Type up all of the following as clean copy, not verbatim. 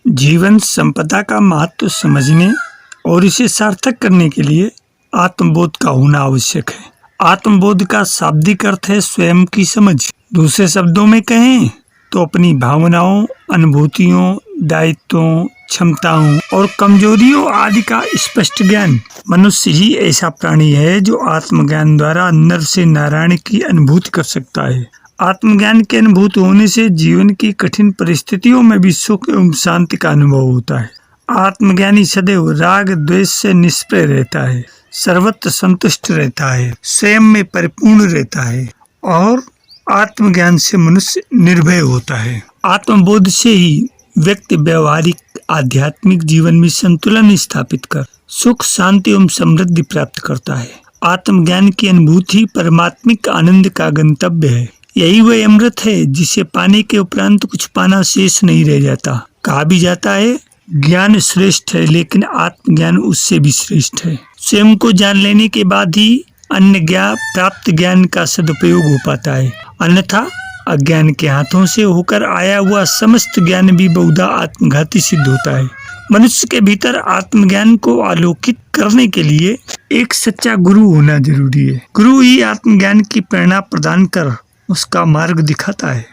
जीवन संपदा का महत्व समझने और इसे सार्थक करने के लिए आत्मबोध का होना आवश्यक है। आत्मबोध का शाब्दिक अर्थ है स्वयं की समझ। दूसरे शब्दों में कहें तो अपनी भावनाओं, अनुभूतियों, दायित्वों, क्षमताओं और कमजोरियों आदि का स्पष्ट ज्ञान। मनुष्य ही ऐसा प्राणी है जो आत्मज्ञान द्वारा नर से नारायण की अनुभूति कर सकता है। आत्मज्ञान के अनुभूत होने से जीवन की कठिन परिस्थितियों में भी सुख एवं शांति का अनुभव होता है। आत्मज्ञानी सदैव राग द्वेष से निष्प्रिय रहता है, सर्वत्र संतुष्ट रहता है, स्वयं में परिपूर्ण रहता है और आत्मज्ञान से मनुष्य निर्भय होता है। आत्मबोध से ही व्यक्ति व्यवहारिक आध्यात्मिक जीवन में संतुलन स्थापित कर सुख, शांति एवं समृद्धि प्राप्त करता है। आत्मज्ञान की अनुभूति परमात्मिक आनंद का गंतव्य है। यही वह अमृत है जिसे पाने के उपरांत कुछ पाना शेष नहीं रह जाता। कहा भी जाता है ज्ञान श्रेष्ठ है, लेकिन आत्मज्ञान उससे भी श्रेष्ठ है। स्वयं को जान लेने के बाद ही अन्य ज्ञान प्राप्त ज्ञान का सदुपयोग हो पाता है, अन्यथा अज्ञान के हाथों से होकर आया हुआ समस्त ज्ञान भी बहुधा आत्मघाती सिद्ध होता है। मनुष्य के भीतर आत्मज्ञान को आलोकित करने के लिए एक सच्चा गुरु होना जरूरी है। गुरु ही आत्मज्ञान की प्रेरणा प्रदान कर उसका मार्ग दिखाता है।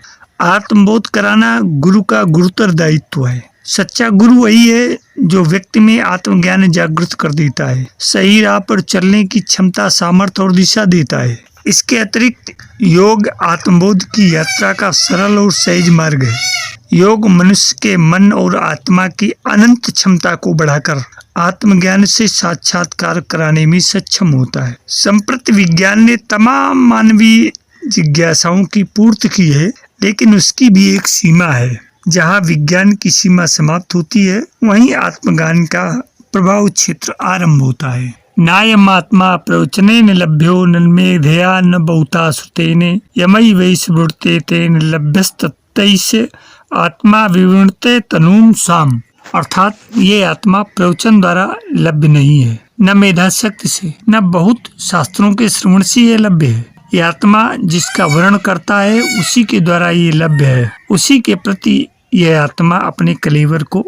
आत्मबोध कराना गुरु का गुरुतर दायित्व है। सच्चा गुरु वही है जो व्यक्ति में आत्मज्ञान जागृत कर देता है, सही राह पर चलने की क्षमता, सामर्थ्य और दिशा देता है। इसके अतिरिक्त योग आत्मबोध की यात्रा का सरल और सहज मार्ग है। योग मनुष्य के मन और आत्मा की अनंत क्षमता को बढ़ाकर आत्मज्ञान से साक्षात्कार कराने में सक्षम होता है। संप्रति विज्ञान ने तमाम मानवीय जिज्ञासाओं की पूर्ति की है, लेकिन उसकी भी एक सीमा है। जहाँ विज्ञान की सीमा समाप्त होती है, वहीं आत्मज्ञान का प्रभाव क्षेत्र आरंभ होता है। नायम आत्मा प्रवचनेन लभ्यो न मेधया न बहुता श्रुतेने यमई वै स्मृते तेन लभ्यस्तैसे आत्मा विवृणते तनूम साम। अर्थात ये आत्मा प्रवचन द्वारा लभ्य नहीं है, न मेधा शक्ति से, न बहुत शास्त्रों के श्रवण से ये लभ्य है। ये आत्मा जिसका वर्णन करता है उसी के द्वारा ये लभ्य है। उसी के प्रति यह आत्मा अपने कलेवर को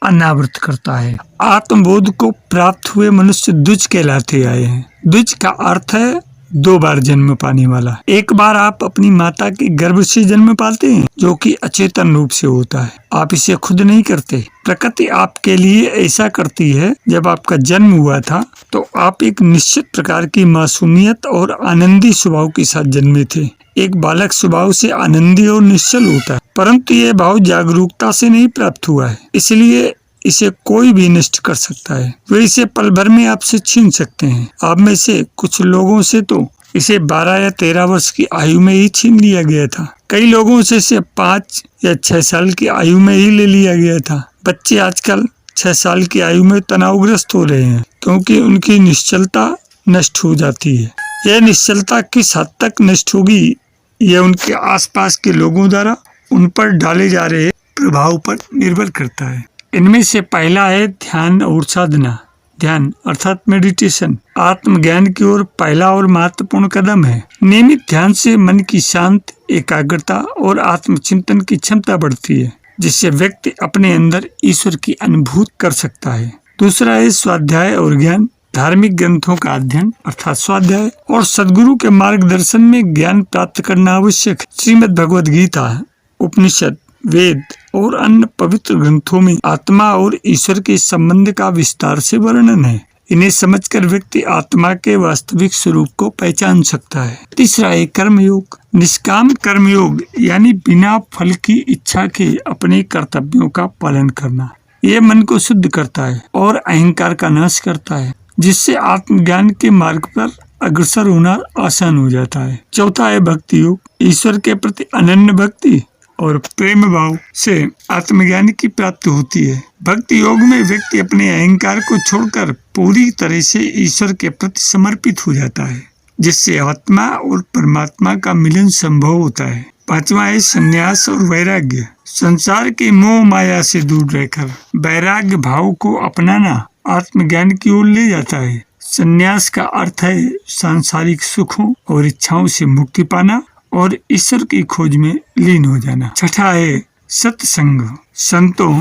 अनावृत करता है। आत्मबोध को प्राप्त हुए मनुष्य द्विज कहलाते आए हैं। द्विज का अर्थ है दो बार जन्म पाने वाला। एक बार आप अपनी माता के गर्भ से जन्म पाते हैं, जो कि अचेतन रूप से होता है। आप इसे खुद नहीं करते, प्रकृति आपके लिए ऐसा करती है। जब आपका जन्म हुआ था तो आप एक निश्चित प्रकार की मासूमियत और आनंदी स्वभाव के साथ जन्मे थे। एक बालक स्वभाव से आनंदी और निश्चल होता है, परंतु यह भाव जागरूकता से नहीं प्राप्त हुआ है, इसलिए इसे कोई भी नष्ट कर सकता है। वे इसे पल भर में आपसे छीन सकते हैं। आप में से कुछ लोगों से तो इसे 12 या 13 वर्ष की आयु में ही छीन लिया गया था। कई लोगों से इसे 5 या 6 साल की आयु में ही ले लिया गया था। बच्चे आजकल 6 साल की आयु में तनावग्रस्त हो रहे हैं, क्योंकि उनकी निश्चलता नष्ट हो जाती है। यह निश्चलता किस हद तक नष्ट होगी, यह उनके आसपास के लोगों द्वारा उन पर डाले जा रहे प्रभाव पर निर्भर करता है। इनमें से पहला है ध्यान और साधना। ध्यान अर्थात मेडिटेशन आत्मज्ञान की ओर पहला और महत्वपूर्ण कदम है। नियमित ध्यान से मन की शांत, एकाग्रता और आत्मचिंतन की क्षमता बढ़ती है, जिससे व्यक्ति अपने अंदर ईश्वर की अनुभूति कर सकता है। दूसरा है स्वाध्याय और ज्ञान। धार्मिक ग्रंथों का अध्ययन अर्थात स्वाध्याय और सद्गुरु के मार्गदर्शन में ज्ञान प्राप्त करना आवश्यक है। श्रीमद् भगवद गीता, उपनिषद, वेद और अन्य पवित्र ग्रंथों में आत्मा और ईश्वर के संबंध का विस्तार से वर्णन है। इन्हें समझकर व्यक्ति आत्मा के वास्तविक स्वरूप को पहचान सकता है। तीसरा है कर्मयोग। निष्काम कर्मयोग यानी बिना फल की इच्छा के अपने कर्तव्यों का पालन करना। यह मन को शुद्ध करता है और अहंकार का नाश करता है, जिससे आत्मज्ञान के मार्ग पर अग्रसर होना आसान हो जाता है। चौथा है भक्ति योग। ईश्वर के प्रति अनन्य भक्ति और प्रेम भाव से आत्मज्ञान की प्राप्ति होती है। भक्ति योग में व्यक्ति अपने अहंकार को छोड़कर पूरी तरह से ईश्वर के प्रति समर्पित हो जाता है, जिससे आत्मा और परमात्मा का मिलन संभव होता है। पांचवा है संन्यास और वैराग्य। संसार के मोह माया से दूर रहकर वैराग्य भाव को अपनाना आत्मज्ञान की ओर ले जाता है। संन्यास का अर्थ है सांसारिक सुखों और इच्छाओं से मुक्ति पाना और ईश्वर की खोज में लीन हो जाना। छठा है सत्संग। संतों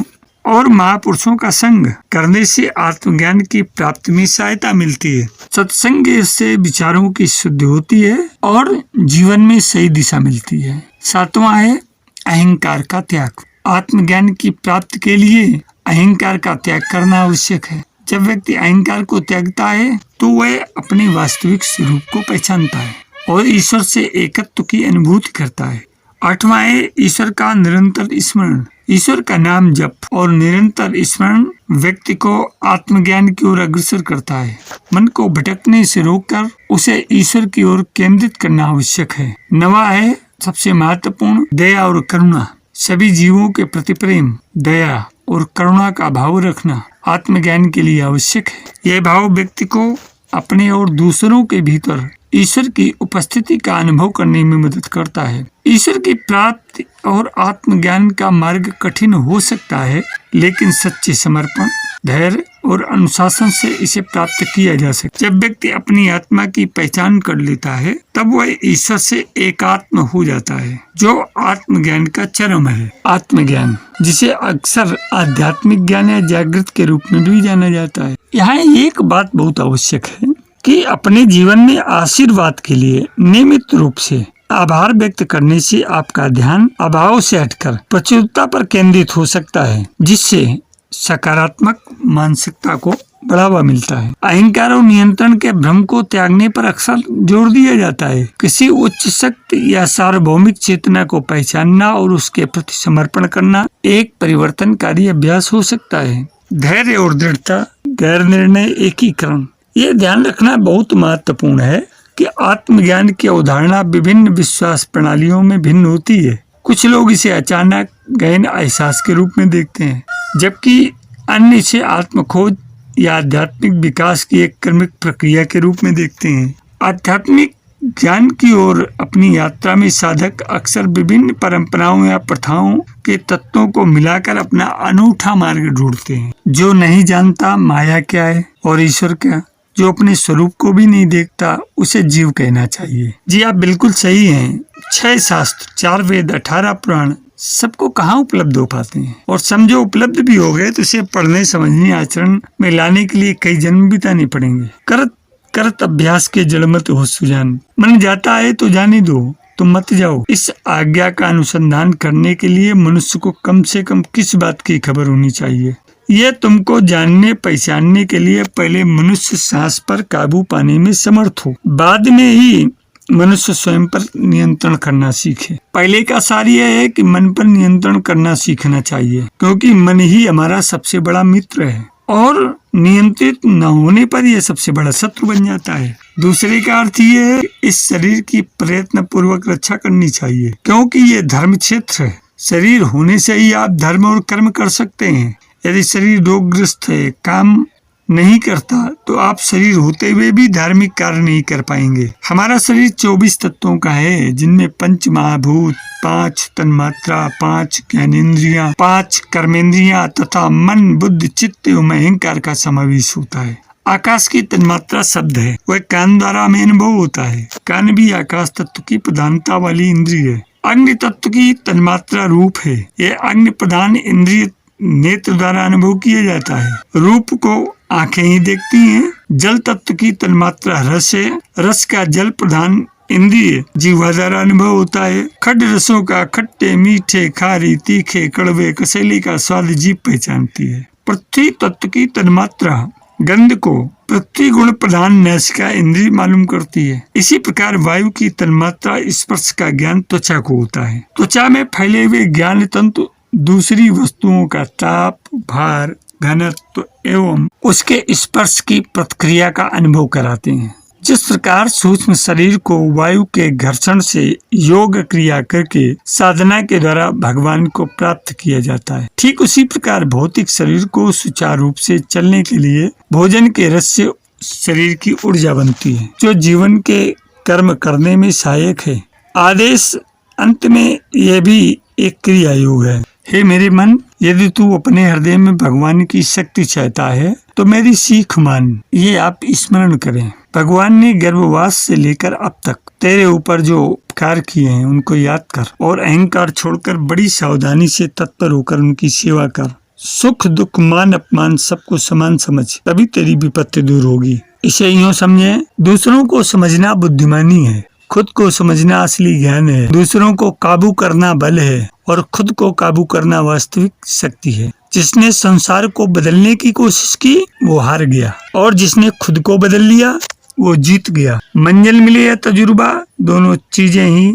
और महापुरुषों का संग करने से आत्मज्ञान की प्राप्ति में सहायता मिलती है। सत्संग से विचारों की शुद्धि होती है और जीवन में सही दिशा मिलती है। 7वां है अहंकार का त्याग। आत्मज्ञान की प्राप्ति के लिए अहंकार का त्याग करना आवश्यक है। जब व्यक्ति अहंकार को त्यागता है तो वह अपने वास्तविक स्वरूप को पहचानता है और ईश्वर से एकत्व की अनुभूति करता है। 8वां है ईश्वर का निरंतर स्मरण। ईश्वर का नाम जप और निरंतर स्मरण व्यक्ति को आत्मज्ञान की ओर अग्रसर करता है। मन को भटकने से रोककर उसे ईश्वर की ओर केंद्रित करना आवश्यक है। 9वां है सबसे महत्वपूर्ण दया और करुणा। सभी जीवों के प्रति प्रेम, दया और करुणा का भाव रखना आत्मज्ञान के लिए आवश्यक है। यह भाव व्यक्ति को अपने और दूसरों के भीतर ईश्वर की उपस्थिति का अनुभव करने में मदद करता है। ईश्वर की प्राप्ति और आत्मज्ञान का मार्ग कठिन हो सकता है, लेकिन सच्चे समर्पण, धैर्य और अनुशासन से इसे प्राप्त किया जा सकता है। जब व्यक्ति अपनी आत्मा की पहचान कर लेता है तब वह ईश्वर से एकात्म हो जाता है, जो आत्मज्ञान का चरम है। आत्मज्ञान, जिसे अक्सर आध्यात्मिक ज्ञान या जागृत के रूप में भी जाना जाता है। यहाँ एक बात बहुत आवश्यक है कि अपने जीवन में आशीर्वाद के लिए नियमित रूप से आभार व्यक्त करने से आपका ध्यान अभाव से हटकर प्रचुरता पर केंद्रित हो सकता है, जिससे सकारात्मक मानसिकता को बढ़ावा मिलता है। अहंकार और नियंत्रण के भ्रम को त्यागने पर अक्सर जोर दिया जाता है। किसी उच्च शक्ति या सार्वभौमिक चेतना को पहचानना और उसके प्रति समर्पण करना एक परिवर्तनकारी अभ्यास हो सकता है। धैर्य और दृढ़ता, गैर निर्णय एकीकरण। ये ध्यान रखना बहुत महत्वपूर्ण है कि आत्मज्ञान की अवधारणा विभिन्न विश्वास प्रणालियों में भिन्न होती है। कुछ लोग इसे अचानक गहन एहसास के रूप में देखते हैं, जबकि अन्य इसे आत्मखोज या आध्यात्मिक विकास की एक क्रमिक प्रक्रिया के रूप में देखते हैं। आध्यात्मिक ज्ञान की ओर अपनी यात्रा में साधक अक्सर विभिन्न परंपराओं या प्रथाओं के तत्वों को मिलाकर अपना अनूठा मार्ग ढूंढते हैं। जो नहीं जानता माया क्या है और ईश्वर क्या, जो अपने स्वरूप को भी नहीं देखता, उसे जीव कहना चाहिए। जी आप बिल्कुल सही हैं। 6 शास्त्र, 4 वेद, 18 पुराण सबको कहाँ उपलब्ध हो पाते हैं, और समझो उपलब्ध भी हो गए तो इसे पढ़ने, समझने, आचरण में लाने के लिए कई जन्म बिताने पड़ेंगे। करत अभ्यास के जड़ मत हो सुजान। मन जाता है तो जाने दो, तुम मत जाओ। इस आज्ञा का अनुसंधान करने के लिए मनुष्य को कम से कम किस बात की खबर होनी चाहिए? यह तुमको जानने पहचानने के लिए पहले मनुष्य सांस पर काबू पाने में समर्थ हो, बाद में ही मनुष्य स्वयं पर नियंत्रण करना सीखे। पहले का सार यह है कि मन पर नियंत्रण करना सीखना चाहिए, क्योंकि मन ही हमारा सबसे बड़ा मित्र है और नियंत्रित न होने पर यह सबसे बड़ा शत्रु बन जाता है। दूसरे का अर्थ ये है कि इस शरीर की प्रयत्न पूर्वक रक्षा करनी चाहिए, क्योंकि ये धर्म क्षेत्र है। शरीर होने से ही आप धर्म और कर्म कर सकते हैं। यदि शरीर रोगग्रस्त है, काम नहीं करता, तो आप शरीर होते हुए भी धार्मिक कार्य नहीं कर पाएंगे। हमारा शरीर 24 तत्वों का है, जिनमें 5 महाभूत, 5 तन्मात्रा, 5 ज्ञानेंद्रियां, 5 कर्मेंद्रियां तथा मन, बुद्धि, चित्त एवं अहंकार का समावेश होता है। आकाश की तन्मात्रा शब्द है, वह कान द्वारा हमें अनुभव होता है। कान भी आकाश तत्व की प्रधानता वाली इंद्रिय है। अग्नि तत्व की तन्मात्रा रूप है, यह अग्नि प्रधान इंद्रिय नेत्र द्वारा अनुभव किया जाता है। रूप को आंखें ही देखती हैं। जल तत्व की तन्मात्रा रस है, रस का जल प्रधान इंद्रिय जीवा द्वारा अनुभव होता है। खड रसों का खट्टे, मीठे, खारी, तीखे, कड़वे, कसैली का स्वाद जीभ पहचानती है। पृथ्वी तत्व की तन्मात्रा गंध को पृथ्वी गुण प्रधान नासिका इंद्रिय मालूम करती है। इसी प्रकार वायु की तन्मात्रा स्पर्श का ज्ञान त्वचा को होता है। त्वचा में फैले हुए ज्ञान तंतु दूसरी वस्तुओं का ताप, भार, घनत्व एवं उसके स्पर्श की प्रतिक्रिया का अनुभव कराते हैं। जिस प्रकार सूक्ष्म शरीर को वायु के घर्षण से योग क्रिया करके साधना के द्वारा भगवान को प्राप्त किया जाता है, ठीक उसी प्रकार भौतिक शरीर को सुचारू रूप से चलने के लिए भोजन के रस से शरीर की ऊर्जा बनती है, जो जीवन के कर्म करने में सहायक है। आदेश अंत में यह भी एक क्रिया योग है। हे मेरे मन, यदि तू अपने हृदय में भगवान की शक्ति चाहता है तो मेरी सीख मान। ये आप स्मरण करें। भगवान ने गर्भवास से लेकर अब तक तेरे ऊपर जो उपकार किए हैं उनको याद कर और अहंकार छोड़कर बड़ी सावधानी से तत्पर होकर उनकी सेवा कर। सुख दुख मान अपमान सबको समान समझ, तभी तेरी विपत्ति दूर होगी। इसे यूं समझे, दूसरों को समझना बुद्धिमानी है, खुद को समझना असली ज्ञान है। दूसरों को काबू करना बल है और खुद को काबू करना वास्तविक शक्ति है। जिसने संसार को बदलने की कोशिश की वो हार गया, और जिसने खुद को बदल लिया वो जीत गया। मंजिल मिले या तजुर्बा, दोनों चीजें ही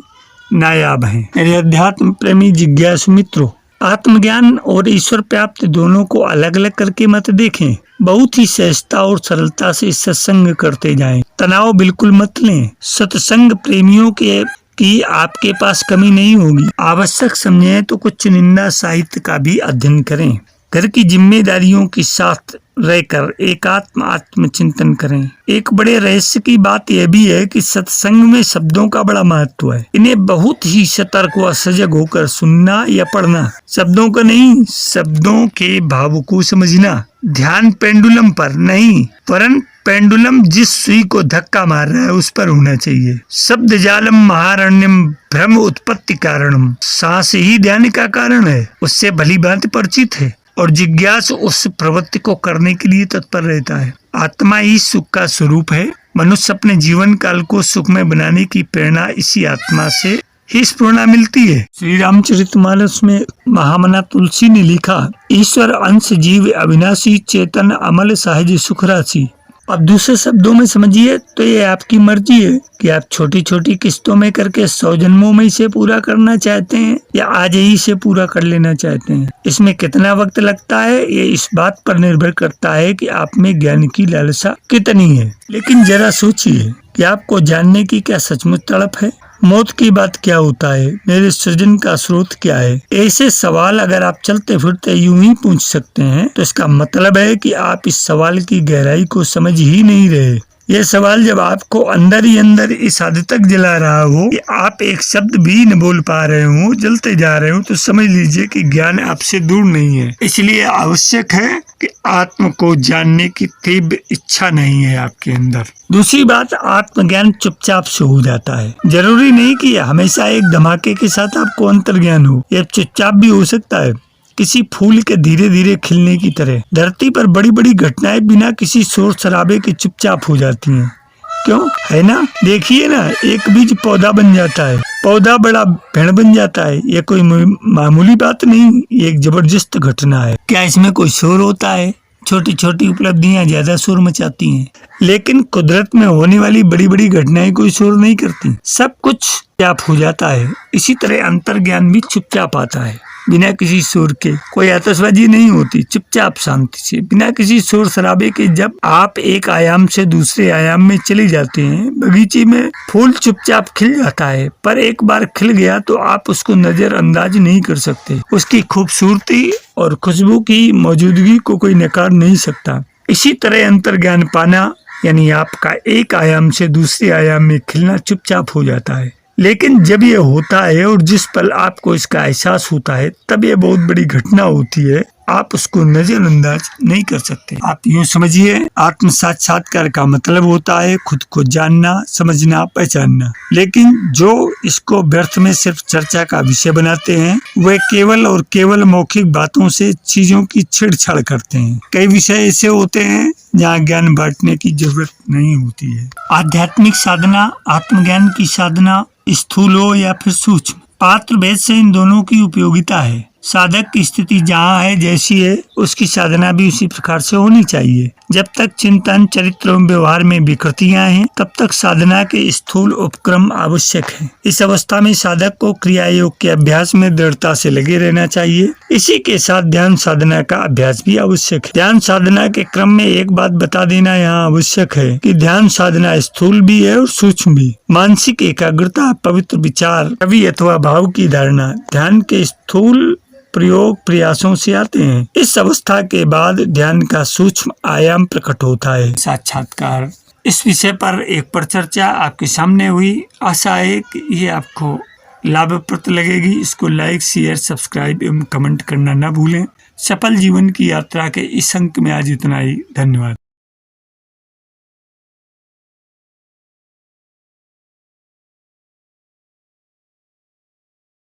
नायाब हैं। मेरे अध्यात्म प्रेमी जिज्ञासु मित्रों, आत्मज्ञान और ईश्वर प्राप्ति दोनों को अलग अलग करके मत देखें। बहुत ही सहजता और सरलता से सत्संग करते जाएं। तनाव बिल्कुल मत लें। सत्संग प्रेमियों की आपके पास कमी नहीं होगी। आवश्यक समझें तो कुछ निंदा साहित्य का भी अध्ययन करें। घर की जिम्मेदारियों के साथ रहकर एकात्म आत्मचिंतन करें। एक बड़े रहस्य की बात यह भी है कि सत्संग में शब्दों का बड़ा महत्व है। इन्हें बहुत ही सतर्क व सजग होकर सुनना या पढ़ना। शब्दों का नहीं, शब्दों के भाव को समझना। ध्यान पेंडुलम पर नहीं, वरन पेंडुलम जिस सुई को धक्का मार रहा है उस पर होना चाहिए। शब्द जालम महारण्यम भ्रम उत्पत्ति कारणम। सांस ही ध्यान का कारण है, उससे भली भांति परिचित है और जिज्ञासु उस प्रवृत्ति को करने के लिए तत्पर रहता है। आत्मा ही सुख का स्वरूप है। मनुष्य अपने जीवन काल को सुखमय बनाने की प्रेरणा इसी आत्मा से ही स्फूर्णा मिलती है। श्री रामचरितमानस में महामना तुलसी ने लिखा, ईश्वर अंश जीव अविनाशी चेतन अमल सहज सुख राशि। अब दूसरे शब्दों में समझिए तो ये आपकी मर्जी है कि आप छोटी छोटी किस्तों में करके 100 जन्मों में इसे पूरा करना चाहते हैं या आज ही इसे पूरा कर लेना चाहते हैं। इसमें कितना वक्त लगता है ये इस बात पर निर्भर करता है कि आप में ज्ञान की लालसा कितनी है। लेकिन जरा सोचिए कि आपको जानने की क्या सचमुच तड़प है। मौत की बात क्या होता है, मेरे सृजन का स्रोत क्या है, ऐसे सवाल अगर आप चलते फिरते यूं ही पूछ सकते हैं तो इसका मतलब है कि आप इस सवाल की गहराई को समझ ही नहीं रहे। यह सवाल जब आपको अंदर ही अंदर इस हद तक जला रहा हो कि आप एक शब्द भी न बोल पा रहे हो, जलते जा रहे हो, तो समझ लीजिए कि ज्ञान आपसे दूर नहीं है। इसलिए आवश्यक है कि आत्म को जानने की तीव्र इच्छा नहीं है आपके अंदर। दूसरी बात, आत्मज्ञान चुपचाप से हो जाता है। जरूरी नहीं कि हमेशा एक धमाके के साथ आपको अंतर्ज्ञान हो, यह चुपचाप भी हो सकता है, किसी फूल के धीरे धीरे खिलने की तरह। धरती पर बड़ी बड़ी घटनाएं बिना किसी शोर शराबे के चुपचाप हो जाती हैं। क्यों, है ना? देखिए ना, एक बीज पौधा बन जाता है, पौधा बड़ा पेड़ बन जाता है। ये कोई मामूली बात नहीं, ये एक जबरदस्त घटना है। क्या इसमें कोई शोर होता है? छोटी छोटी उपलब्धियां ज्यादा शोर मचाती हैं, लेकिन कुदरत में होने वाली बड़ी बड़ी घटनाएं कोई शोर नहीं करती। सब कुछ चुपचाप हो जाता है। इसी तरह अंतर्ज्ञान भी चुपचाप आता है, बिना किसी शोर के। कोई आतशबाजी नहीं होती, चुपचाप शांति से, बिना किसी शोर शराबे के। जब आप एक आयाम से दूसरे आयाम में चले जाते हैं, बगीचे में फूल चुपचाप खिल जाता है, पर एक बार खिल गया तो आप उसको नजरअंदाज नहीं कर सकते। उसकी खूबसूरती और खुशबू की मौजूदगी को कोई नकार नहीं सकता। इसी तरह अंतर्ज्ञान पाना यानी आपका एक आयाम से दूसरे आयाम में खिलना चुपचाप हो जाता है। लेकिन जब ये होता है और जिस पल आपको इसका एहसास होता है, तब ये बहुत बड़ी घटना होती है। आप उसको नजरअंदाज नहीं कर सकते। आप यूँ समझिए, आत्म साक्षात्कार का मतलब होता है खुद को जानना, समझना, पहचानना। लेकिन जो इसको व्यर्थ में सिर्फ चर्चा का विषय बनाते हैं, वे केवल और केवल मौखिक बातों से चीजों की छेड़छाड़ करते हैं। कई विषय ऐसे होते हैं जहाँ ज्ञान बांटने की जरूरत नहीं होती है। आध्यात्मिक साधना, आत्मज्ञान की साधना, स्थूल हो या फिर सूक्ष्म, पात्र भेद से इन दोनों की उपयोगिता है। साधक की स्थिति जहाँ है, जैसी है, उसकी साधना भी उसी प्रकार से होनी चाहिए। जब तक चिंतन, चरित्र एवं व्यवहार में विकृतियां हैं, तब तक साधना के स्थूल उपक्रम आवश्यक हैं। इस अवस्था में साधक को क्रिया योग के अभ्यास में दृढ़ता से लगे रहना चाहिए। इसी के साथ ध्यान साधना का अभ्यास भी आवश्यक है। ध्यान साधना के क्रम में एक बात बता देना यहाँ आवश्यक है कि ध्यान साधना स्थूल भी है और सूक्ष्म भी। मानसिक एकाग्रता, पवित्र विचार, कवि अथवा भाव की धारणा ध्यान के स्थूल प्रयोग प्रयासों से आते हैं। इस अवस्था के बाद ध्यान का सूक्ष्म आयाम प्रकट होता है, साक्षात्कार। इस विषय पर एक परिचर्चा आपके सामने हुई। आशा है कि ये आपको लाभप्रद लगेगी। इसको लाइक, शेयर, सब्सक्राइब एवं कमेंट करना न भूलें। सफल जीवन की यात्रा के इस अंक में आज इतना ही। धन्यवाद।